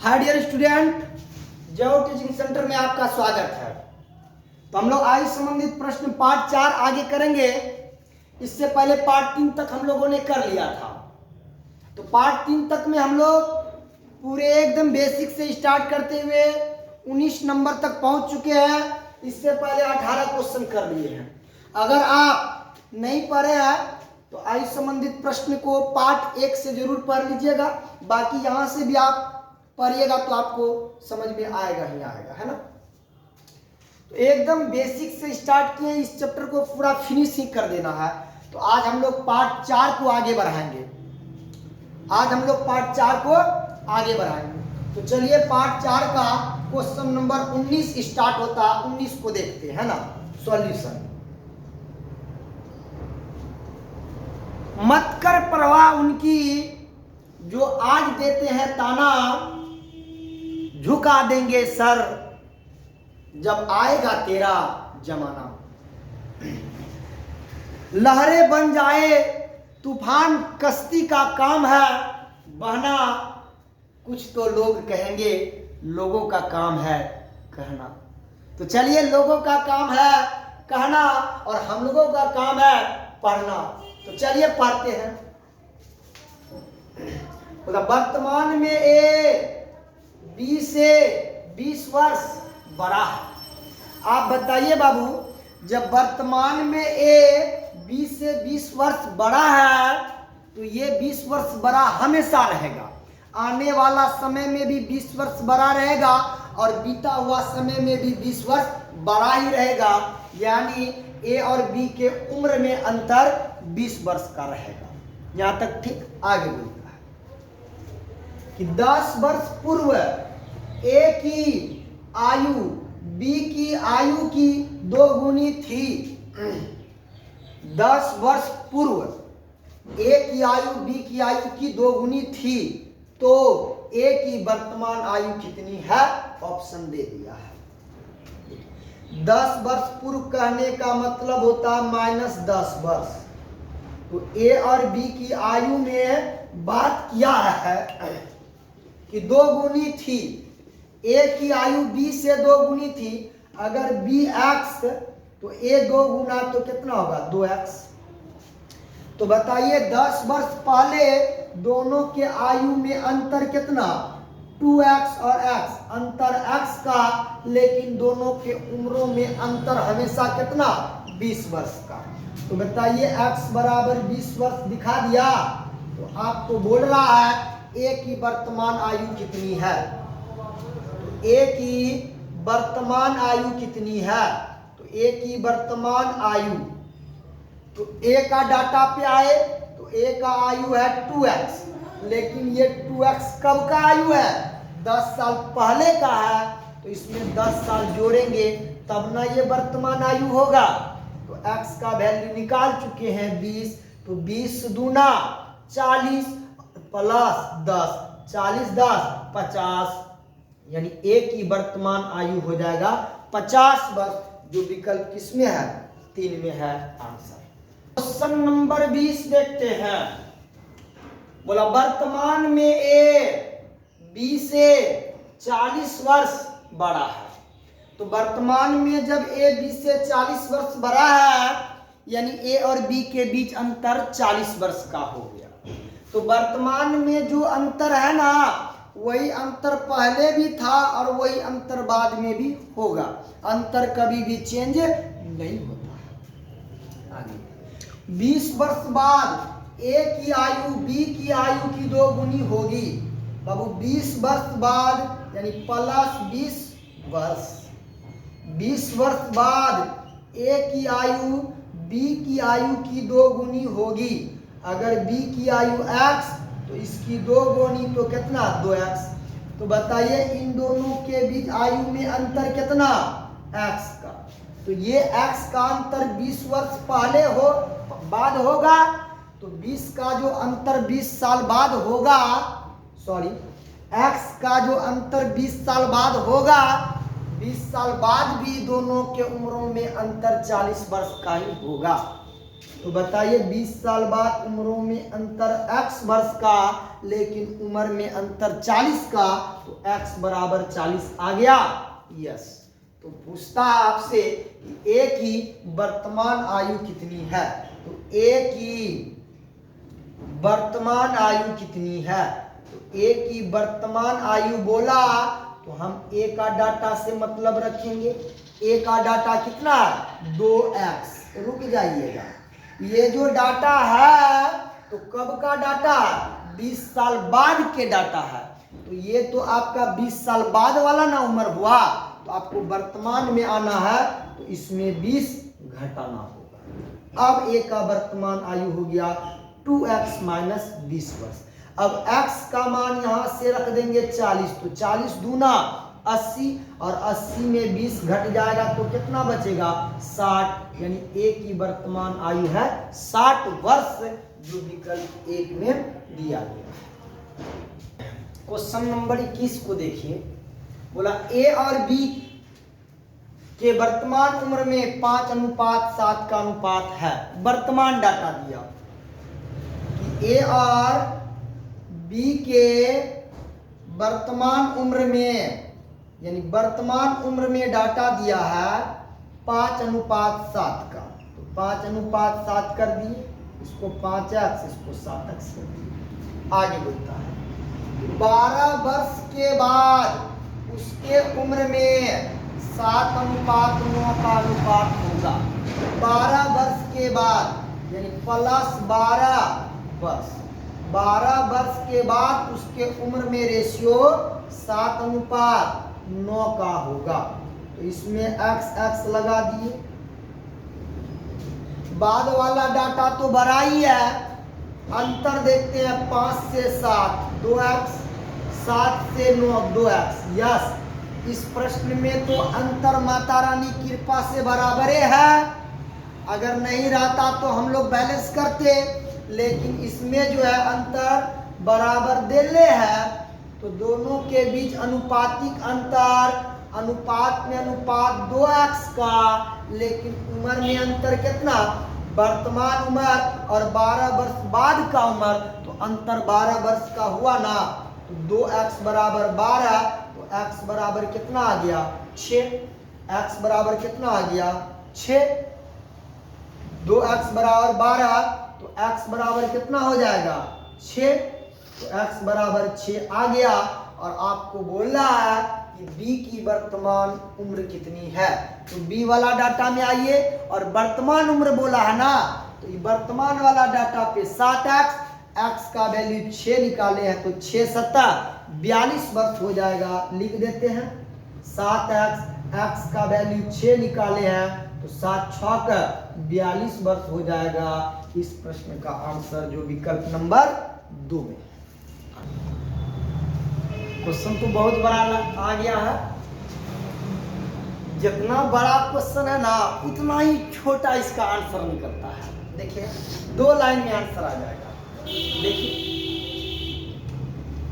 Hi dear student, जय teaching centre में आपका स्वागत है। तो हम लोग आयु संबंधित प्रश्न पार्ट 4 आगे करेंगे। इससे पहले पार्ट 3 तक हम लोगों ने कर लिया था। तो पार्ट 3 तक में हम लोग पूरे एकदम बेसिक से स्टार्ट करते हुए 19 नंबर तक पहुंच चुके हैं। इससे पहले 18 क्वेश्चन कर लिए हैं। अगर आप नहीं पढ़े हैं तो आयु संबंधित प्रश्न को पार्ट 1 से जरूर पढ़ लीजिएगा। बाकी यहाँ से भी आप पढ़िएगा तो आपको समझ में आएगा ही आएगा, है ना। तो एकदम बेसिक से स्टार्ट किए, इस चैप्टर को पूरा फिनिश ही कर देना है। तो आज हम लोग पार्ट 4 को आगे बढ़ाएंगे। तो चलिए पार्ट 4 का क्वेश्चन नंबर 19 स्टार्ट होता है। 19 को देखते हैं ना। सॉल्यूशन। मत कर परवाह उनकी जो आज देते हैं ताना, झुका देंगे सर जब आएगा तेरा जमाना। लहरें बन जाए तूफान कश्ती का काम है बहना, कुछ तो लोग कहेंगे लोगों का काम है कहना। तो चलिए, लोगों का काम है कहना और हम लोगों का काम है पढ़ना। तो चलिए पढ़ते हैं। वर्तमान में ए 20 से 20 वर्ष बड़ा है। आप बताइए बाबू, जब वर्तमान में ए 20 से 20 वर्ष बड़ा है तो ये 20 वर्ष बड़ा हमेशा रहेगा। आने वाला समय में भी 20 वर्ष बड़ा रहेगा और बीता हुआ समय में भी 20 वर्ष बड़ा ही रहेगा। यानी ए और बी के उम्र में अंतर 20 वर्ष का रहेगा। यहाँ तक ठीक। आगे बोलता है कि 10 वर्ष पूर्व ए की आयु बी की आयु की 2 गुनी थी। 10 वर्ष पूर्व ए की आयु बी की आयु की 2 गुनी थी, तो ए की वर्तमान आयु कितनी है? ऑप्शन दे दिया है। 10 वर्ष पूर्व कहने का मतलब होता है -10 वर्ष। तो ए और बी की आयु में बात किया है कि 2 गुनी थी। ए की आयु बी से 2 गुनी थी। अगर बी x तो ए 2 गुना तो कितना होगा? 2x। तो बताइए 10 वर्ष पहले दोनों के आयु में अंतर कितना? 2x और x, अंतर x का, लेकिन दोनों के उम्रों में अंतर हमेशा कितना? 20 वर्ष का। तो बताइए x बराबर 20 वर्ष दिखा दिया। तो आपको बोल रहा है ए की वर्तमान आयु कितनी है। तो ए की वर्तमान आयु कितनी है? तो ए की वर्तमान आयु, तो ए का डाटा पे आए तो ए का आयु है 2x, लेकिन ये 2x कब का आयु है? 10 साल पहले का है। तो इसमें 10 साल जोड़ेंगे तब ना ये वर्तमान आयु होगा। तो x का वैल्यू निकाल चुके हैं 20। तो 20 दूना 40 प्लस 10, 40 10 50, यानी ए की वर्तमान आयु हो जाएगा 50 वर्ष, जो विकल्प किसमें है? 3 में है आंसर। क्वेश्चन नंबर 20 देखते हैं। बोला वर्तमान में ए 20 से 40 वर्ष बड़ा है। तो वर्तमान में जब ए 20 से 40 वर्ष बड़ा है, यानी ए और बी के बीच अंतर 40 वर्ष का हो गया। तो वर्तमान में जो अंतर है ना, वही अंतर पहले भी था और वही अंतर बाद में भी होगा। अंतर कभी भी चेंज नहीं होता है। आगे 20 वर्ष बाद ए की आयु बी की आयु की 2 गुनी होगी। बाबू 20 वर्ष बाद यानी प्लस 20 वर्ष। 20 वर्ष बाद ए की आयु बी की आयु की 2 गुनी होगी। अगर बी की आयु x तो इसकी 2 गुनी तो कितना? 2x। तो बताइए इन दोनों के बीच आयु में अंतर कितना? x का। तो ये x का अंतर 20 वर्ष पहले बाद होगा। तो 20 का जो अंतर 20 साल बाद होगा, x का जो अंतर 20 साल बाद होगा, 20 साल बाद भी दोनों के उम्रों में अंतर 40 वर्ष का ही होगा। तो बताइए 20 साल बाद उम्रों में अंतर x वर्ष का, लेकिन उम्र में अंतर 40 का, तो x बराबर 40 आ गया। यस, तो पूछता है आपसे कि ए की वर्तमान आयु कितनी है। तो ए की वर्तमान आयु कितनी है, तो ए की वर्तमान आयु बोला तो हम ए का डाटा से मतलब रखेंगे। ए का डाटा कितना है 2x। रुक जाइएगा, ये जो डाटा है तो कब का डाटा, 20 साल बाद के डाटा है। तो ये तो आपका 20 साल बाद वाला ना उम्र हुआ, तो आपको वर्तमान में आना है तो इसमें 20 घटाना होगा। अब ए का वर्तमान आयु हो गया 2x माइनस 20 वर्ष। अब x का मान यहाँ से रख देंगे 40, तो 40 दूना 80 और 80 में 20 घट जाएगा तो कितना बचेगा 60, यानी ए की वर्तमान आयु है 60 वर्ष, जो विकल्प 1 में दिया गया। क्वेश्चन नंबर 21 को देखिए, बोला ए और बी के वर्तमान उम्र में 5:7 का अनुपात है। वर्तमान डाटा दिया कि ए और बी के वर्तमान उम्र में, यानी वर्तमान उम्र में डाटा दिया है 5:7 का, तो 5:7 कर दिए, इसको 5x, इसको 7x कर दिए। आगे बोलता है 12 वर्ष के बाद उसके उम्र में 7:9 का अनुपात होगा। 12 वर्ष के बाद यानी प्लस 12 वर्ष, 12 वर्ष के बाद उसके उम्र में रेशियो 7:9 का होगा। तो इसमें x लगा दिए। बाद वाला डाटा तो बड़ा ही है, अंतर देखते हैं 5 से 7 2x, 7 से 9 2x। यस, इस प्रश्न में तो अंतर माता रानी की कृपा से बराबर है। अगर नहीं रहता तो हम लोग बैलेंस करते, लेकिन इसमें जो है अंतर बराबर देले है, तो दोनों के बीच अनुपातिक अंतर, अनुपात में अनुपात 2x का, लेकिन उम्र में अंतर कितना, वर्तमान उम्र और 12 वर्ष बाद का उम्र, तो अंतर 12 वर्ष का हुआ ना, तो 2x बराबर 12, तो x बराबर कितना आ गया 6। x बराबर कितना आ गया 6, 2x बराबर 12, तो x बराबर कितना हो जाएगा 6, तो x बराबर 6 आ गया। और आपको बोला है कि b की वर्तमान उम्र कितनी है, तो b वाला डाटा में आइए और वर्तमान उम्र बोला है ना, तो ये वर्तमान वाला डाटा पे 7x, x का वैल्यू 6 निकाले हैं, तो 6 7 42 वर्ष हो जाएगा। लिख देते हैं 7x, x का वैल्यू 6 निकाले हैं, तो 7 6 का 42 वर्ष हो जाएगा। इस प्रश्न का आंसर जो विकल्प नंबर 2 में। क्वेश्चन तो बहुत बड़ा आ गया है, जितना बड़ा क्वेश्चन है ना उतना ही छोटा इसका आंसर निकलता है। देखिए 2 लाइन में आंसर आ जाएगा। देखिए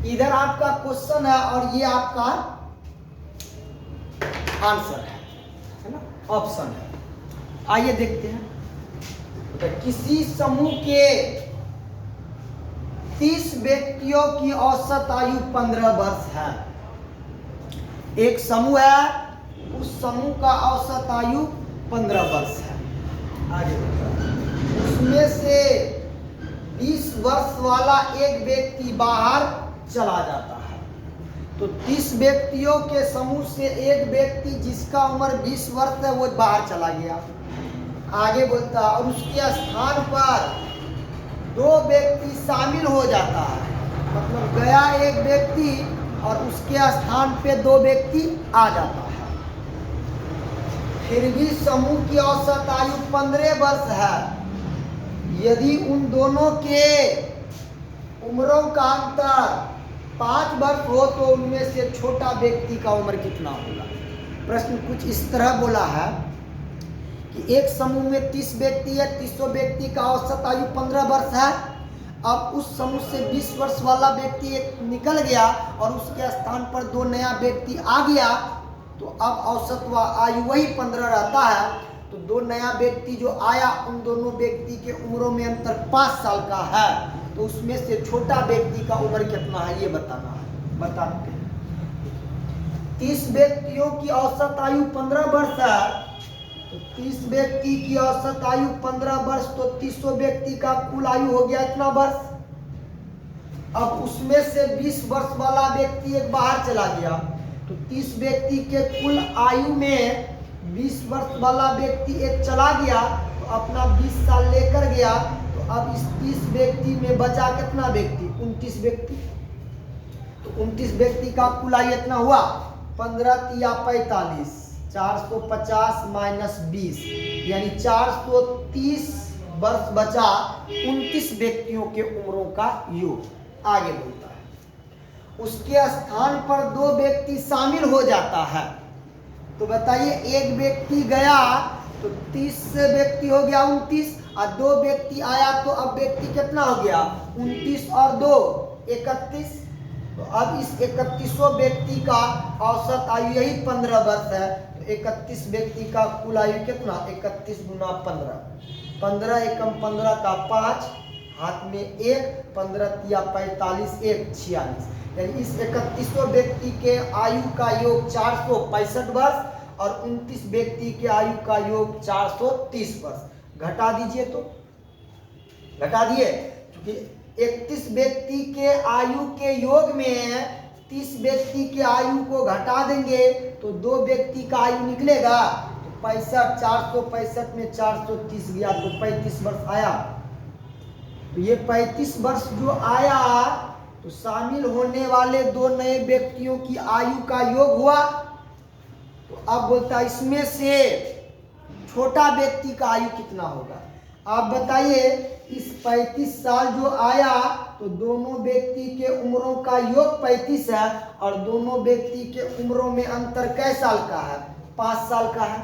इधर आपका क्वेश्चन है और ये आपका आंसर है ना, ऑप्शन है। आइए देखते हैं, तो किसी समूह के 30 व्यक्तियों की औसत आयु 15 वर्ष है। एक समूह है, उस समूह का औसत आयु 15 वर्ष है। आगे उसमें से 20 वर्ष वाला एक व्यक्ति बाहर चला जाता है। तो 30 व्यक्तियों के समूह से एक व्यक्ति जिसका उम्र 20 वर्ष है वो बाहर चला गया। आगे बोलता है और उसके स्थान पर 2 व्यक्ति शामिल हो जाता है, मतलब गया एक व्यक्ति और उसके स्थान पे 2 व्यक्ति आ जाता है। फिर भी समूह की औसत आयु 15 वर्ष है। यदि उन दोनों के उम्रों का अंतर 5 वर्ष हो तो उनमें से छोटा व्यक्ति का उम्र कितना होगा। प्रश्न कुछ इस तरह बोला है कि एक समूह में 30 व्यक्ति है, 30 व्यक्ति का औसत आयु 15 वर्ष है। अब उस समूह से 20 वर्ष वाला व्यक्ति एक निकल गया और उसके स्थान पर 2 नया व्यक्ति आ गया, तो अब औसत आयु वही 15 रहता है। तो 2 नया व्यक्ति जो आया उन दोनों व्यक्ति के उम्रों में अंतर 5 साल का है। तो उसमें से छोटा व्यक्ति का उम्र कितना है ये बताना है। बताते हैं। 30 व्यक्तियों की औसत आयु 15 वर्ष है, तो 30 व्यक्ति की औसत आयु 15 वर्ष, तो 300 व्यक्ति का कुल आयु हो गया इतना वर्ष। अब उसमें से 20 वर्ष वाला व्यक्ति एक बाहर चला गया, तो 30 व्यक्ति के कुल आयु में 20 वर्ष वाला व्यक्ति एक चला गया, तो अपना 20 साल लेकर गया। तो अब इस 30 व्यक्ति में बचा कितना व्यक्ति? 29 व्यक्ति। तो 29 व्यक्ति का कुल आयु इतना हुआ 15 या 45, 450 माइनस 20, यानी 430 वर्ष बचा 29 व्यक्तियों के उम्रों का योग। आगे बोलता है उसके स्थान पर 2 व्यक्ति शामिल हो जाता है। तो बताइए, एक व्यक्ति गया तो 30 व्यक्ति हो गया 29, और 2 व्यक्ति आया तो अब व्यक्ति कितना हो गया? 29 और 2 31। तो अब इस 31 व्यक्ति का औसत आयु यही 15 वर्ष है। तो 31 व्यक्ति का कुल आयु कितना? 31 गुना 15, 15 एकम 15 का 5, हाथ में 1, 15 या 45, 1 46, यानी इस 31 व्यक्ति के आयु का योग 465 वर्ष और 29 व्यक्ति के आयु का योग 430 वर्ष। घटा दीजिए, तो घटा दिए, क्योंकि 31 व्यक्ति के आयु के योग में 30 व्यक्ति के आयु को घटा देंगे तो 2 व्यक्ति का आयु निकलेगा। तो 65, 465 में 430 गया तो 35 वर्ष आया। तो ये 35 वर्ष जो आया तो शामिल होने वाले 2 नए व्यक्तियों की आयु का योग हुआ। तो अब बोलता है इसमें से छोटा व्यक्ति का आयु कितना होगा? आप बताइए, इस 35 साल जो आया तो दोनों व्यक्ति के उम्रों का योग 35 है, और दोनों व्यक्ति के उम्रों में अंतर कै साल का है? 5 साल का है।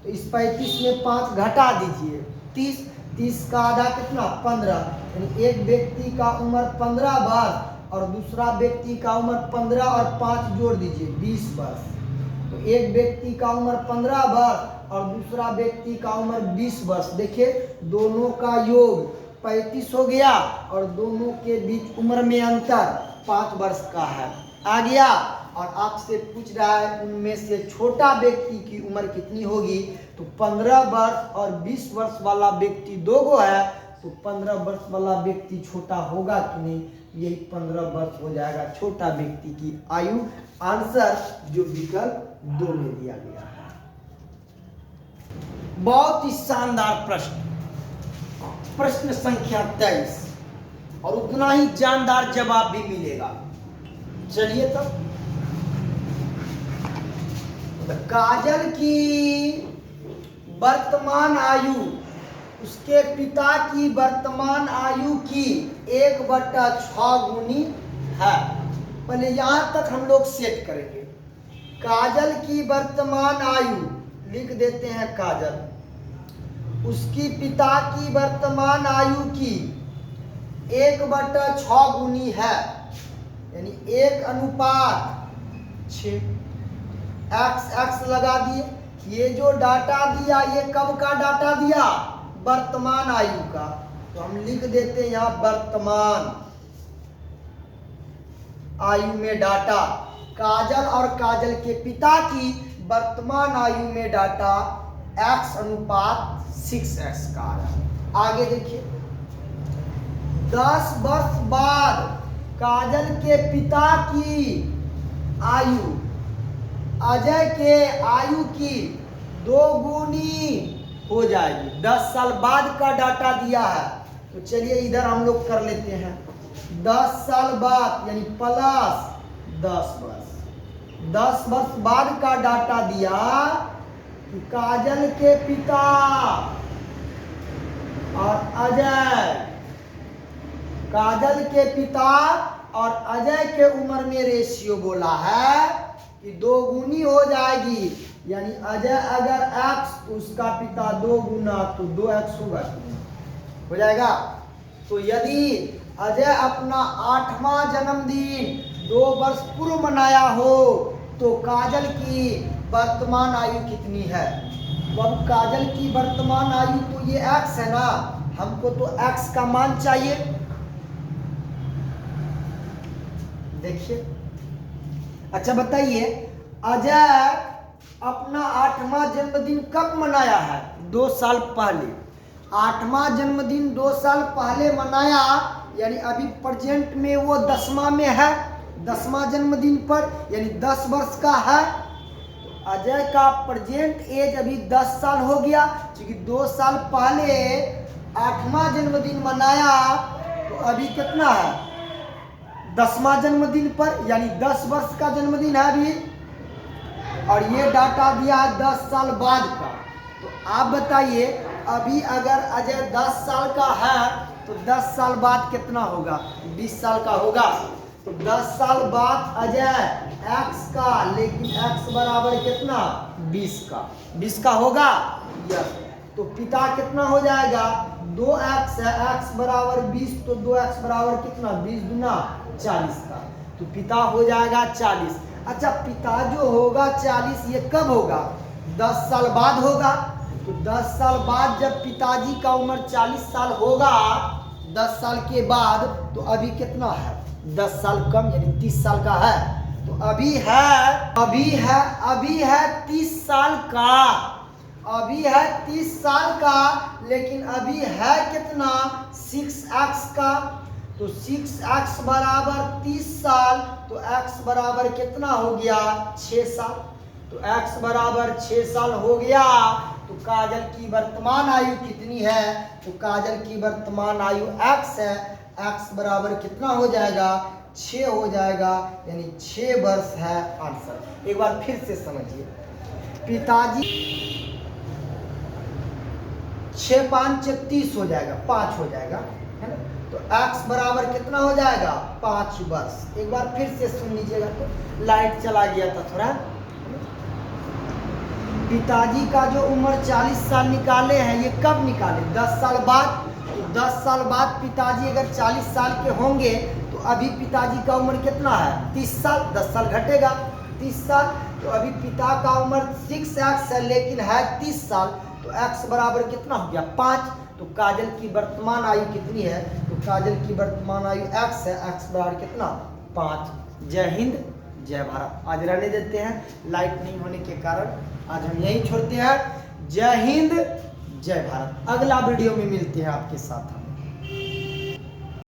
तो इस 35 में 5 घटा दीजिए, 30, 30 का आधा कितना? 15, यानी एक व्यक्ति का उम्र 15 वर्ष और दूसरा व्यक्ति का उम्र 15 और 5 जोड़ दीजिए 20 वर्ष। तो एक व्यक्ति का उम्र 15 वर्ष और दूसरा व्यक्ति का उम्र 20 वर्ष। देखिए, दोनों का योग 35 हो गया और दोनों के बीच उम्र में अंतर 5 वर्ष का है। आ गया, और आपसे पूछ रहा है उनमें से छोटा व्यक्ति की उम्र कितनी होगी? तो 15 वर्ष और 20 वर्ष वाला व्यक्ति 2 गो है, तो 15 वर्ष वाला व्यक्ति छोटा होगा कि नहीं? यही 15 वर्ष हो जाएगा छोटा व्यक्ति की आयु। आंसर जो विकल्प 2 में दिया गया है। बहुत ही शानदार प्रश्न, प्रश्न संख्या 23, और उतना ही जानदार जवाब भी मिलेगा। चलिए तब, काजल की वर्तमान आयु उसके पिता की वर्तमान आयु की 1/6 गुनी है। पहले यहां तक हम लोग सेट करेंगे। काजल की वर्तमान आयु लिख देते हैं, काजल उसकी पिता की वर्तमान आयु की 1/6 गुनी है, यानी 1:6। x लगा दिए। ये जो डाटा दिया ये कब का डाटा दिया? वर्तमान आयु का। तो हम लिख देते हैं यहाँ वर्तमान आयु में डाटा। काजल और काजल के पिता की वर्तमान आयु में डाटा x/6x का आ रहा है। आगे देखिए, 10 वर्ष बाद काजल के पिता की आयु अजय के आयु की 2 गुनी हो जाएगी। 10 साल बाद का डाटा दिया है, तो चलिए इधर हम लोग कर लेते हैं। 10 साल बाद यानी प्लस 10 वर्ष। 10 वर्ष बाद का डाटा दिया कि काजल के पिता और अजय, काजल के पिता और अजय के उम्र में रेशियो बोला है कि 2 गुनी हो जाएगी, यानी अजय अगर x, उसका पिता 2 गुना तो 2x होगा, हो जाएगा। तो यदि अजय अपना 8वां जन्मदिन 2 वर्ष पूर्व मनाया हो तो काजल की वर्तमान आयु कितनी है? तो अब काजल की वर्तमान आयु तो ये x है ना, हमको तो x का मान चाहिए। देखिए, अच्छा बताइए, अजय अपना 8वां जन्मदिन कब मनाया है? 2 साल पहले। 8वां जन्मदिन 2 साल पहले मनाया, यानी अभी प्रेजेंट में वो 10वां में है, 10वां जन्मदिन पर, यानी 10 वर्ष का है। तो अजय का प्रेजेंट एज अभी 10 साल हो गया, क्योंकि 2 साल पहले 8वां जन्मदिन मनाया, तो अभी कितना है? 10वां जन्मदिन पर, यानी 10 वर्ष का जन्मदिन है अभी। और ये डाटा दिया है 10 साल बाद का। तो आप बताइए, अभी अगर अजय 10 साल का है तो 10 साल बाद कितना होगा? 20 साल का होगा। तो 10 साल बाद अजय x का, लेकिन x बराबर कितना? 20 का। 20 का होगा, यस। तो पिता कितना हो जाएगा? 2x है, x बराबर 20, तो 2x बराबर कितना? 20 दूना 40 का। तो पिता हो जाएगा 40। अच्छा, पिता जो होगा 40, ये कब होगा? 10 साल बाद होगा। तो 10 साल बाद जब पिताजी का उम्र 40 साल होगा, 10 साल के बाद, तो अभी कितना है? 10 साल कम, यानी 30 साल का है। तो अभी है 30 साल का, अभी है 30 साल का, लेकिन अभी है कितना? 6x का। तो 6x बराबर 30 साल, तो x बराबर कितना हो गया? 6 साल। तो x बराबर 6 साल हो गया। तो काजल की वर्तमान आयु कितनी है? तो काजल की वर्तमान आयु x है, x बराबर कितना हो जाएगा? 6 हो जाएगा, यानी 6 वर्ष है आंसर। एक बार फिर से समझिए, पिताजी 6 5 30 हो जाएगा, 5 हो जाएगा, है ना। तो x बराबर कितना हो जाएगा? 5 वर्ष। एक बार फिर से सुन लीजिएगा, तो लाइट चला गया था थोड़ा। पिताजी का जो उम्र 40 साल निकाले हैं, ये कब निकाले? 10 साल बाद। तो 10 साल बाद पिताजी अगर 40 साल के होंगे, तो अभी पिताजी का उम्र कितना है? 30 साल। 10 साल घटेगा, 30 साल। तो अभी पिता का उम्र 6x है, लेकिन है 30 साल। तो x बराबर कितना हो गया? 5। तो काजल की वर्तमान आयु कितनी है? तो काजल की वर्तमान आयु x है, x बराबर कितना? 5। जय हिंद, जय भारत। आज रहने देते हैं, लाइट नहीं होने के कारण आज हम यही छोड़ते हैं। जय हिंद, जय भारत। अगला वीडियो में मिलते हैं आपके साथ।